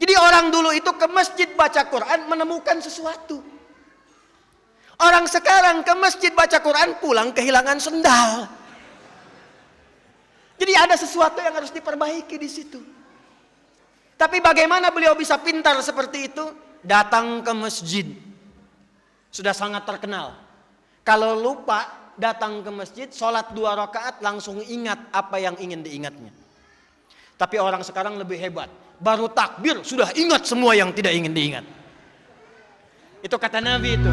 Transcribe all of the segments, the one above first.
Jadi orang dulu itu ke masjid baca Quran menemukan sesuatu. Orang sekarang ke masjid baca Quran pulang kehilangan sendal. Jadi ada sesuatu yang harus diperbaiki di situ. Tapi bagaimana beliau bisa pintar seperti itu? Datang ke masjid. Sudah sangat terkenal. Kalau lupa datang ke masjid, sholat 2 rakaat langsung ingat apa yang ingin diingatnya. Tapi orang sekarang lebih hebat. Baru takbir sudah ingat semua yang tidak ingin diingat. Itu kata Nabi itu.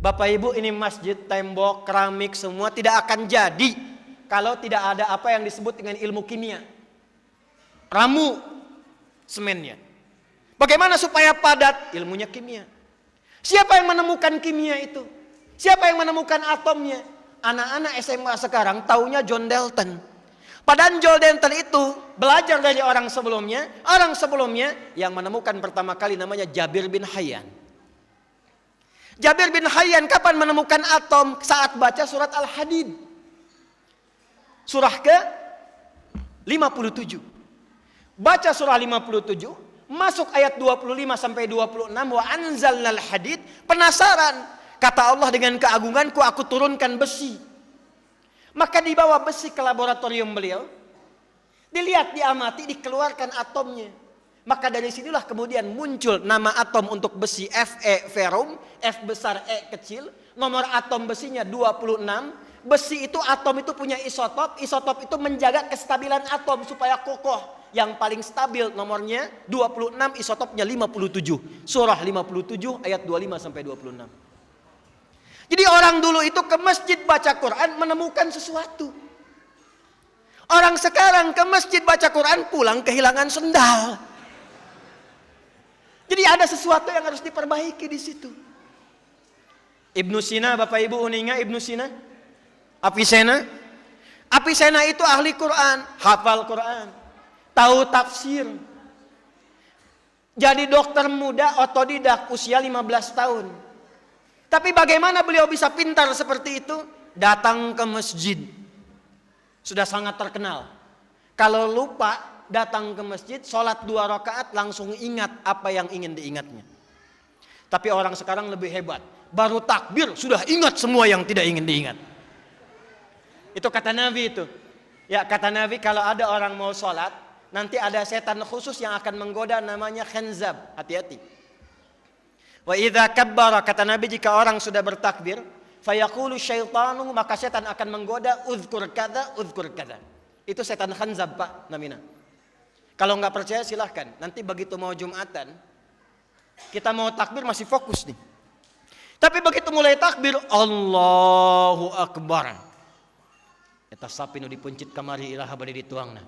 Bapak Ibu, ini masjid, tembok, keramik semua tidak akan jadi kalau tidak ada apa yang disebut dengan ilmu kimia. Ramu semennya. Bagaimana supaya padat? Ilmunya kimia. Siapa yang menemukan kimia itu? Siapa yang menemukan atomnya? Anak-anak SMA sekarang taunya John Dalton. Padahal John Dalton itu belajar dari orang sebelumnya. Orang sebelumnya yang menemukan pertama kali namanya Jabir bin Hayyan. Jabir bin Hayyan kapan menemukan atom? Saat baca surat Al-Hadid. Surah ke 57. Baca surah 57, masuk ayat 25 sampai 26, wa anzalnal hadid, penasaran. Kata Allah, dengan keagunganku aku turunkan besi. Maka dibawa besi ke laboratorium beliau. Dilihat, diamati, dikeluarkan atomnya. Maka dari sinilah kemudian muncul nama atom untuk besi Fe ferrum, F besar E kecil. Nomor atom besinya 26. Besi itu, atom itu punya isotop. Isotop itu menjaga kestabilan atom supaya kokoh. Yang paling stabil nomornya 26, isotopnya 57. Surah 57 ayat 25 sampai 26. Jadi orang dulu itu ke masjid baca Quran menemukan sesuatu. Orang sekarang ke masjid baca Quran pulang kehilangan sendal. Jadi ada sesuatu yang harus diperbaiki di situ. Ibnu Sina, Bapak Ibu uninga Ibnu Sina? Avicenna? Avicenna itu ahli Quran, hafal Quran, tahu tafsir. Jadi dokter muda otodidak usia 15 tahun. Tapi bagaimana beliau bisa pintar seperti itu? Datang ke masjid. Sudah sangat terkenal. Kalau lupa datang ke masjid, sholat 2 rakaat langsung ingat apa yang ingin diingatnya. Tapi orang sekarang lebih hebat. Baru takbir sudah ingat semua yang tidak ingin diingat. Itu kata Nabi itu. Ya, kata Nabi, kalau ada orang mau sholat, nanti ada setan khusus yang akan menggoda, namanya khanzab. Hati-hati. Wa idza kabbara, kata Nabi, jika orang sudah bertakbir, fayaqulu syaitanu, maka setan akan menggoda, uzkur kada, uzkur kada. Itu setan khanzab, Pak namina. Kalau nggak percaya silahkan. Nanti begitu mau Jumatan, kita mau takbir masih fokus nih. Tapi begitu mulai takbir, Allahu Akbar. Eta sapi nu dipencit kamari ilaha bade dituangna.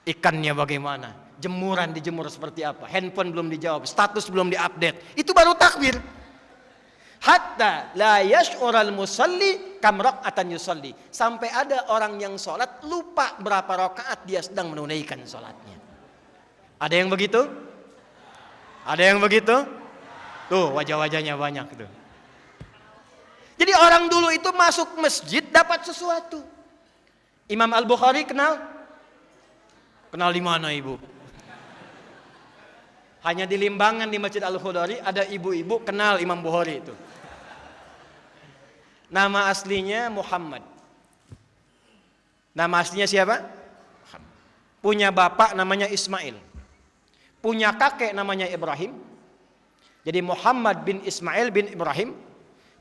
Ikannya bagaimana? Jemuran dijemur seperti apa? Handphone belum dijawab, status belum diupdate. Itu baru takbir. Hatta la yash'ural musalli kam raka'atan yusalli. Sampai ada orang yang sholat lupa berapa rakaat dia sedang menunaikan sholatnya. Ada yang begitu? Ada yang begitu? Tuh wajah-wajahnya banyak tuh. Jadi orang dulu itu masuk masjid dapat sesuatu. Imam Al-Bukhari kenal? Kenal di mana ibu? Hanya di Limbangan di Masjid Al-Khudari ada ibu-ibu kenal Imam Bukhari itu. Nama aslinya Muhammad. Nama aslinya siapa? Punya bapak namanya Ismail. Punya kakek namanya Ibrahim. Jadi Muhammad bin Ismail bin Ibrahim.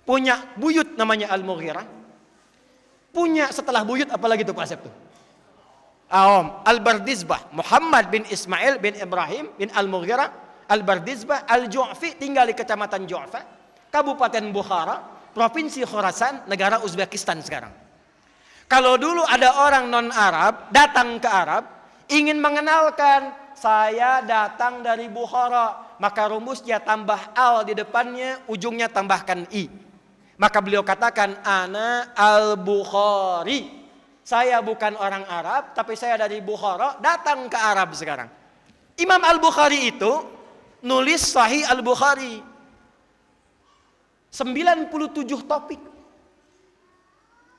Punya buyut namanya Al-Mughirah. Punya setelah buyut apalagi tuh Pak Asep tuh? Al-Bardizbah. Muhammad bin Ismail bin Ibrahim bin Al-Mughirah Al-Bardizbah Al-Ju'fi, tinggal di kecamatan Ju'fa, Kabupaten Bukhara, Provinsi Khorasan, negara Uzbekistan sekarang. Kalau dulu ada orang non-Arab datang ke Arab ingin mengenalkan, saya datang dari Bukhara, maka rumusnya tambah al di depannya, ujungnya tambahkan i. Maka beliau katakan, ana al-Bukhari. Saya bukan orang Arab, tapi saya dari Bukhara, datang ke Arab sekarang. Imam Al-Bukhari itu nulis Sahih Al-Bukhari. 97 topik.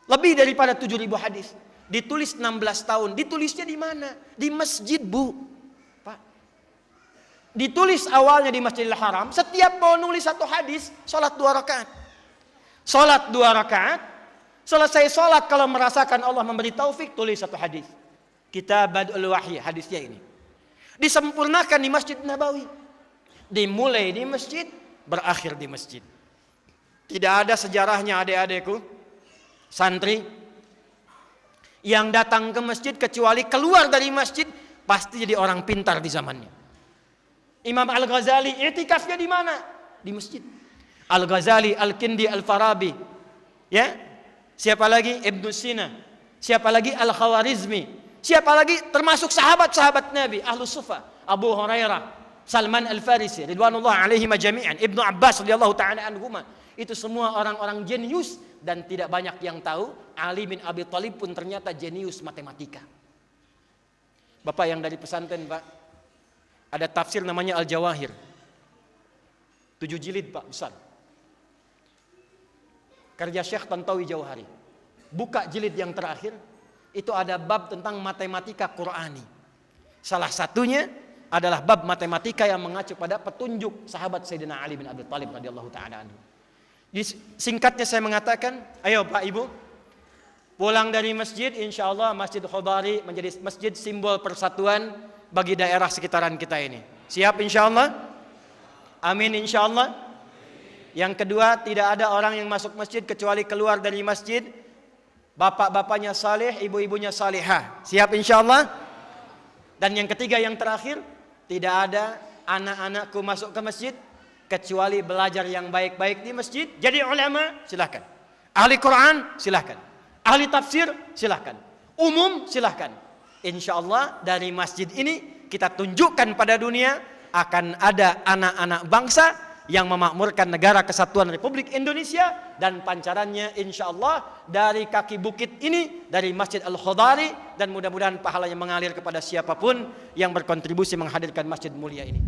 Lebih daripada 7.000 hadis. Ditulis 16 tahun. Ditulisnya di mana? Di masjid, Bu. Pak. Ditulis awalnya di Masjidil Haram. Setiap mau nulis satu hadis, sholat 2 rakaat. Sholat 2 rakaat. Selesai sholat, kalau merasakan Allah memberi taufik, tulis satu hadis. Kitab Bad'ul Wahyi, hadisnya ini. Disempurnakan di Masjid Nabawi. Dimulai di masjid, berakhir di masjid. Tidak ada sejarahnya adik-adikku, santri, yang datang ke masjid kecuali keluar dari masjid pasti jadi orang pintar di zamannya. Imam Al-Ghazali i'tikafnya di mana? Di masjid. Al-Ghazali, Al-Kindi, Al-Farabi. Ya? Siapa lagi? Ibnu Sina. Siapa lagi? Al-Khawarizmi. Siapa lagi? Termasuk sahabat-sahabat Nabi, Ahlus Sufa, Abu Hurairah, Salman Al-Farisi, ridwanullah alaihim jami'an, Ibnu Abbas radhiyallahu ta'ala anhuma. Itu semua orang-orang jenius dan tidak banyak yang tahu Ali bin Abi Thalib pun ternyata jenius matematika. Bapak yang dari pesantren, Pak, ada tafsir namanya Al-Jawahir. 7 jilid, Pak, besar. Karya Syekh Tantawi Jauhari. Buka jilid yang terakhir, itu ada bab tentang matematika Qur'ani. Salah satunya adalah bab matematika yang mengacu pada petunjuk sahabat Sayyidina Ali bin Abi Thalib radhiyallahu ta'ala anhu. Singkatnya saya mengatakan, ayo Pak Ibu, pulang dari masjid, insya Allah Masjid Khudari menjadi masjid simbol persatuan bagi daerah sekitaran kita ini. Siap insya Allah? Amin insya Allah. Yang kedua, tidak ada orang yang masuk masjid kecuali keluar dari masjid bapak-bapaknya saleh, ibu-ibunya salihah. Siap insya Allah? Dan yang ketiga, yang terakhir, tidak ada anak-anakku masuk ke masjid kecuali belajar yang baik-baik di masjid. Jadi ulama, silahkan. Ahli Quran, silahkan. Ahli tafsir, silahkan. Umum, silahkan. Insya Allah dari masjid ini kita tunjukkan pada dunia akan ada anak-anak bangsa yang memakmurkan negara kesatuan Republik Indonesia, dan pancarannya insya Allah dari kaki bukit ini, dari Masjid Al-Khudari, dan mudah-mudahan pahalanya mengalir kepada siapapun yang berkontribusi menghadirkan masjid mulia ini.